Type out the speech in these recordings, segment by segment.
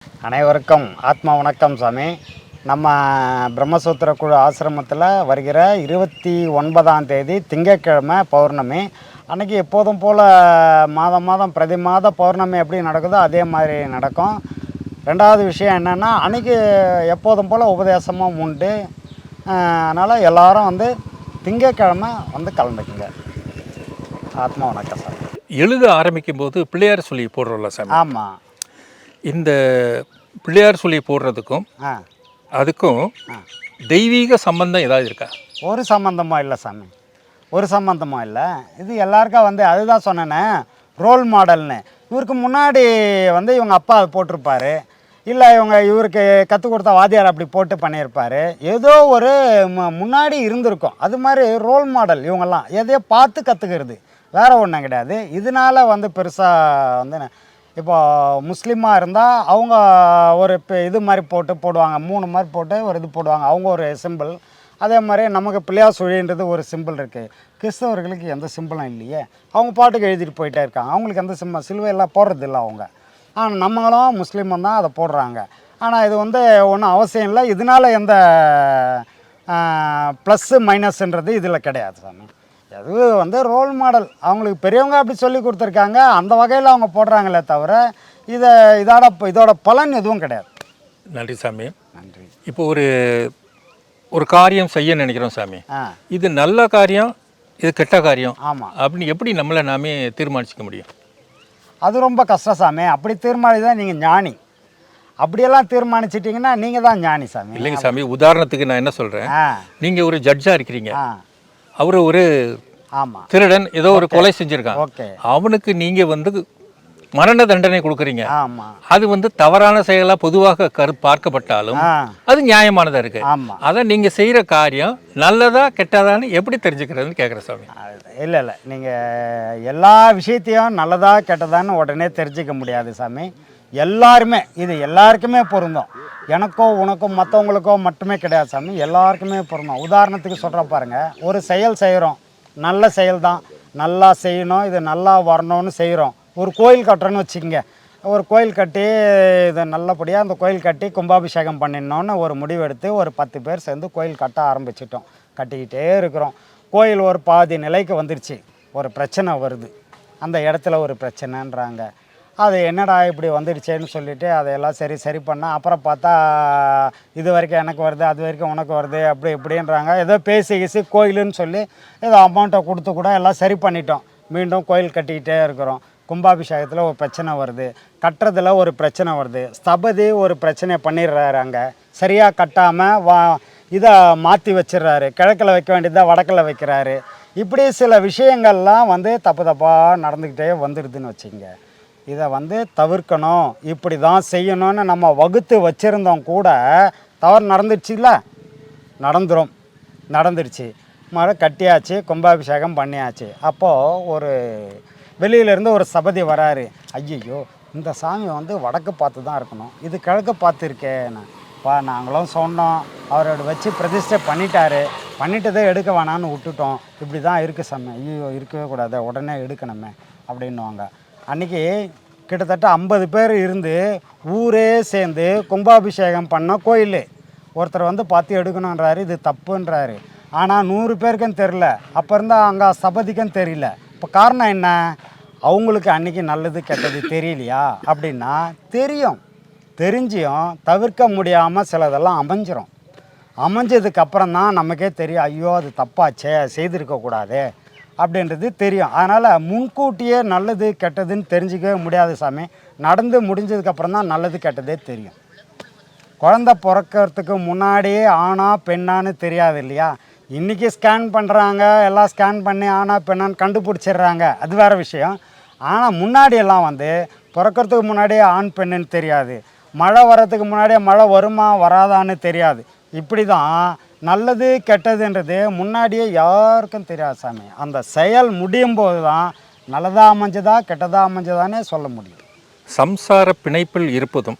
அனைவருக்கும் ஆத்மா வணக்கம் சாமி. நம்ம பிரம்மசூத்திர குழு ஆசிரமத்தில் வருகிற 29ஆம் தேதி திங்கட்கிழமை பௌர்ணமி அன்றைக்கி எப்போதும் போல் மாதம் பிரதி மாத பௌர்ணமி எப்படி நடக்குதோ அதே மாதிரி நடக்கும். ரெண்டாவது விஷயம் என்னென்னா, அன்றைக்கி எப்போதும் போல் உபதேசமும் உண்டு. அதனால் எல்லோரும் வந்து திங்கட்கிழமை வந்து கலந்துக்குங்க. ஆத்மா வணக்கம் சாமி. எழுத ஆரம்பிக்கும் போது பிள்ளையார் சொல்லி போடுறோம்ல சாமி. ஆமாம். இந்த பிள்ளையார் சொல்லி போடுறதுக்கும் அதுக்கும் தெய்வீக சம்பந்தம் ஏதாவது இருக்கா? ஒரு சம்பந்தமும் இல்லை சாமி, ஒரு சம்பந்தமும் இல்லை. இது எல்லாருக்கும் வந்து அதுதான் சொன்னேனே, ரோல் மாடல்னு. இவருக்கு முன்னாடி வந்து இவங்க அப்பா அது போட்டிருப்பார், இல்லை இவருக்கு கற்றுக் கொடுத்த வாத்தியார் அப்படி போட்டு பண்ணியிருப்பார். ஏதோ ஒரு முன்னாடி இருந்திருக்கும். அது மாதிரி ரோல் மாடல் இவங்கெல்லாம் எதையோ பார்த்து கற்றுக்கிறது, வேறு ஒன்றும் கிடையாது. இதனால் வந்து பெருசாக வந்து இப்போ முஸ்லீமாக இருந்தால் அவங்க ஒரு இது மாதிரி போடுவாங்க, 3 மாதிரி போட்டு ஒரு இது போடுவாங்க, அவங்க ஒரு சிம்பிள். அதே மாதிரி நமக்கு பிள்ளையார் சுழின்றது ஒரு சிம்பிள் இருக்குது. கிறிஸ்தவர்களுக்கு எந்த சிம்பிளும் இல்லையே, அவங்க பாட்டுக்கு எழுதிட்டு போயிட்டே இருக்காங்க. அவங்களுக்கு எந்த சிலுவையெல்லாம் போடுறது இல்லை அவங்க. ஆனால் நம்மளும் முஸ்லீமும் தான் அதை போடுறாங்க. ஆனால் இது வந்து ஒன்றும் அவசியம் இல்லை. இதனால் எந்த ப்ளஸ்ஸு மைனஸ்ன்றது இதில் கிடையாது சாமி. அது வந்து ரோல் மாடல், அவங்களுக்கு பெரியவங்க அப்படி சொல்லி கொடுத்துருக்காங்க, அந்த வகையில் அவங்க போடுறாங்களே தவிர இதோட பலன் எதுவும் கிடையாது. நன்றி சாமி. நன்றி. இப்போ ஒரு காரியம் செய்ய நினைக்கிறோம் சாமி, இது நல்ல காரியம் இது கெட்ட காரியம் ஆமாம் அப்படின்னு எப்படி நம்மளை நாமே தீர்மானிச்சிக்க முடியும்? அது ரொம்ப கஷ்டம் சாமி. அப்படி தீர்மானிதான் நீங்கள் ஞானி. அப்படியெல்லாம் தீர்மானிச்சிட்டிங்கன்னா நீங்கள் தான் ஞானி சாமி. இல்லைங்க சாமி, உதாரணத்துக்கு நான் என்ன சொல்கிறேன், நீங்கள் ஒரு ஜட்ஜாக இருக்கிறீங்க, அவர் ஒரு திருடன் ஏதோ ஒரு கொலை செஞ்சிருக்கான், அவனுக்கு நீங்க வந்து மரண தண்டனை கொடுக்குறீங்க. அது வந்து தவறான செயலா பொதுவாக பார்க்கப்பட்டாலும் அது நியாயமானதா இருக்கு. அதை நீங்க செய்யற காரியம் நல்லதா கெட்டதான்னு எப்படி தெரிஞ்சுக்கிறதுன்னு கேட்குற சாமி. இல்லை நீங்கள் எல்லா விஷயத்தையும் நல்லதா கெட்டதான்னு உடனே தெரிஞ்சிக்க முடியாது சாமி. எல்லாருமே இது எல்லாருக்குமே பொருந்தும். எனக்கோ உனக்கோ மற்றவங்களுக்கோ மட்டுமே கிடையாது சாமி, எல்லாருக்குமே பொருந்தும். உதாரணத்துக்கு சொல்கிற பாருங்கள், ஒரு செயல் செய்கிறோம், நல்ல செயல் தான், நல்லா செய்யணும், இது நல்லா வரணும்னு செய்கிறோம். ஒரு கோயில் கட்டுறோன்னு வச்சுக்கோங்க, ஒரு கோயில் கட்டி இது நல்லபடியாக அந்த கோயில் கட்டி கும்பாபிஷேகம் பண்ணிடணுன்னு ஒரு முடிவு எடுத்து ஒரு 10 பேர் சேர்ந்து கோயில் கட்ட ஆரம்பிச்சிட்டோம். கட்டிக்கிட்டே இருக்கிறோம். கோயில் ஒரு பாதி நிலைக்கு வந்துடுச்சு, ஒரு பிரச்சனை வருது, அந்த இடத்துல ஒரு பிரச்சனைன்றாங்க. அது என்னடா இப்படி வந்துடுச்சேன்னு சொல்லிவிட்டு அதையெல்லாம் சரி பண்ணால் அப்புறம் பார்த்தா இது வரைக்கும் எனக்கு வருது, அது வரைக்கும் உனக்கு வருது, அப்படி இப்படின்றாங்க. ஏதோ பேசி கோயிலுன்னு சொல்லி ஏதோ அமௌண்ட்டை கொடுத்து கூட எல்லாம் சரி பண்ணிட்டோம். மீண்டும் கோயில் கட்டிக்கிட்டே இருக்கிறோம். கும்பாபிஷேகத்தில் ஒரு பிரச்சனை வருது, கட்டுறதுல ஒரு பிரச்சனை வருது, ஸ்தபதி ஒரு பிரச்சனையை பண்ணிடுறாரு, அங்கே சரியாக கட்டாமல் இதை மாற்றி வச்சிடுறாரு, கிழக்கில் வைக்க வேண்டியதை வடக்கில் வைக்கிறாரு. இப்படி சில விஷயங்கள்லாம் வந்து தப்பாக நடந்துக்கிட்டே வந்துடுதுன்னு வச்சுங்க. இதை வந்து தவிர்க்கணும், இப்படி தான் செய்யணும்னு நம்ம வகுத்து வச்சுருந்தோம் கூட தவறு நடந்துடுச்சுல்ல, நடந்துடுச்சு. மழை கட்டியாச்சு, கும்பாபிஷேகம் பண்ணியாச்சு. அப்போது ஒரு வெளியிலேருந்து ஒரு சபதி வராரு, ஐயோ இந்த சாமி வந்து வடக்கு பார்த்து தான் இருக்கணும், இது கிழக்கு பார்த்து இருக்கேன்னு. நாங்களும் சொன்னோம், அவரோட வச்சு பிரதிஷ்டை பண்ணிட்டதே எடுக்க வேணான்னு விட்டுட்டோம். இப்படி தான் இருக்குது சாமி. ஐயோ இருக்கவே கூடாது, உடனே எடுக்கணுமே அப்படின்னுவாங்க. அன்றைக்கி கிட்டத்தட்ட 50 பேர் இருந்து ஊரே சேர்ந்து கும்பாபிஷேகம் பண்ண கோயில். ஒருத்தர் வந்து பார்த்து எடுக்கணுன்றாரு, இது தப்புன்றாரு. ஆனால் 100 பேருக்கும் தெரில, அப்போ இருந்தால் அங்கே சபதிக்கும் தெரியல. இப்போ காரணம் என்ன? அவங்களுக்கு அன்றைக்கி நல்லது கெட்டது தெரியலையா? அப்படின்னா தெரிஞ்சியும் தவிர்க்க முடியாமல் சிலதெல்லாம் அமைஞ்சதுக்கப்புறம் தான் நமக்கே தெரியும், ஐயோ அது தப்பாச்சே, செய்திருக்கக்கூடாது அப்படின்றது தெரியும். அதனால் முன்கூட்டியே நல்லது கெட்டதுன்னு தெரிஞ்சிக்கவே முடியாது சாமி. நடந்து முடிஞ்சதுக்கப்புறம் தான் நல்லது கெட்டதே தெரியும். குழந்த பிறக்கிறதுக்கு முன்னாடியே ஆணா பெண்ணான்னு தெரியாது இல்லையா? இன்றைக்கி ஸ்கேன் பண்ணுறாங்க, எல்லாம் ஸ்கேன் பண்ணி ஆணா பெண்ணான்னு கண்டுபிடிச்சிடுறாங்க, அது வேறு விஷயம். ஆனால் முன்னாடியெல்லாம் வந்து பிறக்கிறதுக்கு முன்னாடியே ஆண் பெண்ணுன்னு தெரியாது, மழை வர்றதுக்கு முன்னாடியே மழை வருமா வராதான்னு தெரியாது. இப்படி தான் நல்லது கெட்டதுன்றது முன்னாடியே யாருக்கும் தெரியாது சாமி. அந்த செயல் முடியும் போது தான் நல்லதா அமைஞ்சதா கெட்டதா அமைஞ்சதானே சொல்ல முடியும். சம்சார பிணைப்பில் இருப்பதும்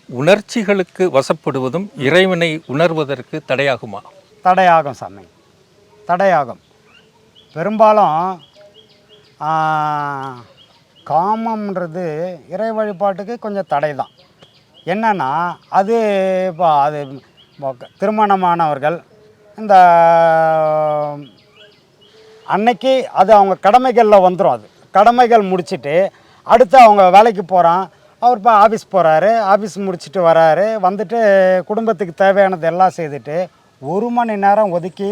உணர்ச்சிகளுக்கு வசப்படுவதும் இறைவனை உணர்வதற்கு தடையாகுமா? தடையாகும் சாமி, தடையாகும். பெரும்பாலும் காமம்ன்றது இறை வழிபாட்டுக்கு கொஞ்சம் தடை தான். என்னன்னா அது இப்போ அது திருமணமானவர்கள் இந்த அன்னைக்கு அது அவங்க கடமைகளில் வந்துடும். அது கடமைகள் முடிச்சுட்டு அடுத்து அவங்க வேலைக்கு போகிறான். அவர் இப்போ ஆஃபீஸ் போகிறாரு, ஆஃபீஸ் முடிச்சுட்டு வராரு, வந்துட்டு குடும்பத்துக்கு தேவையானது எல்லாம் செய்துட்டு 1 மணி நேரம் ஒதுக்கி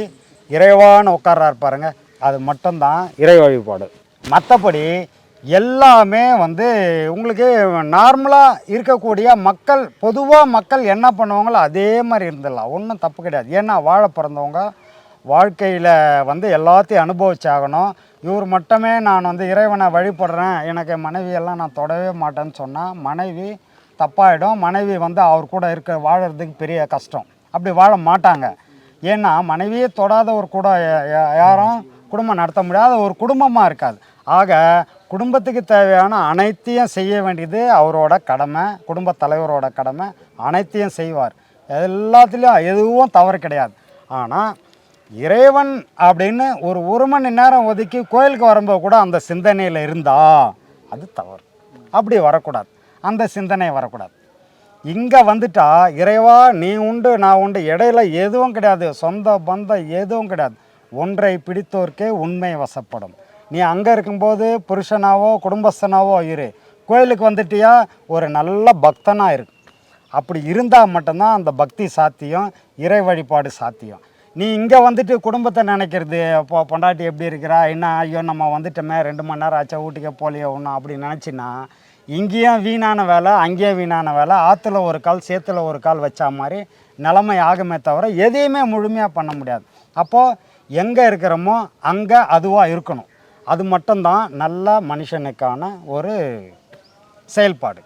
இறைவான்னு உட்கார்றாரு பாருங்க, அது மட்டும்தான் இறை வழிபாடு. மற்றபடி எல்லாமே வந்து உங்களுக்கு நார்மலாக இருக்கக்கூடிய மக்கள், பொதுவாக மக்கள் என்ன பண்ணுவாங்களோ அதே மாதிரி இருந்துடலாம், ஒன்றும் தப்பு கிடையாது. ஏன்னா வாழ பிறந்தவங்க வாழ்க்கையில் வந்து எல்லாத்தையும் அனுபவிச்சாகணும். இவர் மட்டுமே நான் வந்து இறைவனை வழிபடுறேன், எனக்கு மனைவியெல்லாம் நான் தொடவே மாட்டேன்னு சொன்னால் மனைவி தப்பாயிடும். மனைவி வந்து அவர் கூட வாழறதுக்கு பெரிய கஷ்டம். அப்படி வாழ மாட்டாங்க. ஏன்னா மனைவியே தொடாத ஒரு கூட யாரும் குடும்பம் நடத்த முடியாத ஒரு குடும்பமாக இருக்காது. ஆக குடும்பத்துக்கு தேவையான அனைத்தையும் செய்ய வேண்டியது அவரோட கடமை, குடும்பத் தலைவரோட கடமை. அனைத்தையும் செய்வார், எல்லாத்துலேயும் எதுவும் தவறு கிடையாது. ஆனால் இறைவன் அப்படின்னு ஒரு மணி நேரம் ஒதுக்கி கோயிலுக்கு வரும்போது கூட அந்த சிந்தனையில் இருந்தால் அது தவறு. அப்படி வரக்கூடாது, அந்த சிந்தனை வரக்கூடாது. இங்கே வந்துட்டா இறைவா நீ உண்டு நான் உண்டு, இடையில எதுவும் கிடையாது, சொந்த பந்தம் எதுவும் கிடையாது. ஒன்றை பிடித்தோர்க்கே உண்மை வசப்படும். நீ அங்கே இருக்கும்போது புருஷனாவோ குடும்பஸ்தனாவோ இரு, கோயிலுக்கு வந்துட்டியா ஒரு நல்ல பக்தனாக இருக்கு. அப்படி இருந்தால் மட்டும்தான் அந்த பக்தி சாத்தியம், இறை வழிபாடு சாத்தியம். நீ இங்கே வந்துட்டு குடும்பத்தை நினைக்கிறது, இப்போ பொண்டாட்டி எப்படி இருக்கிறா என்ன, ஐயோ நம்ம வந்துட்டோமே 2 மணி நேரம் ஆச்சா வீட்டுக்கே போலியோ ஒன்றும் அப்படி நினச்சின்னா இங்கேயும் வீணான வேலை, அங்கேயும் வீணான வேலை, ஆற்றுல ஒரு கால் சேத்துல ஒரு கால் வச்சா மாதிரி நிலைமை ஆகுமே தவிர எதையுமே முழுமையாக பண்ண முடியாது. அப்போது எங்கே இருக்கிறோமோ அங்கே அதுவாக இருக்கணும். அது மட்டும்தான் நல்ல மனுஷனுக்கான ஒரு செயல்பாடு.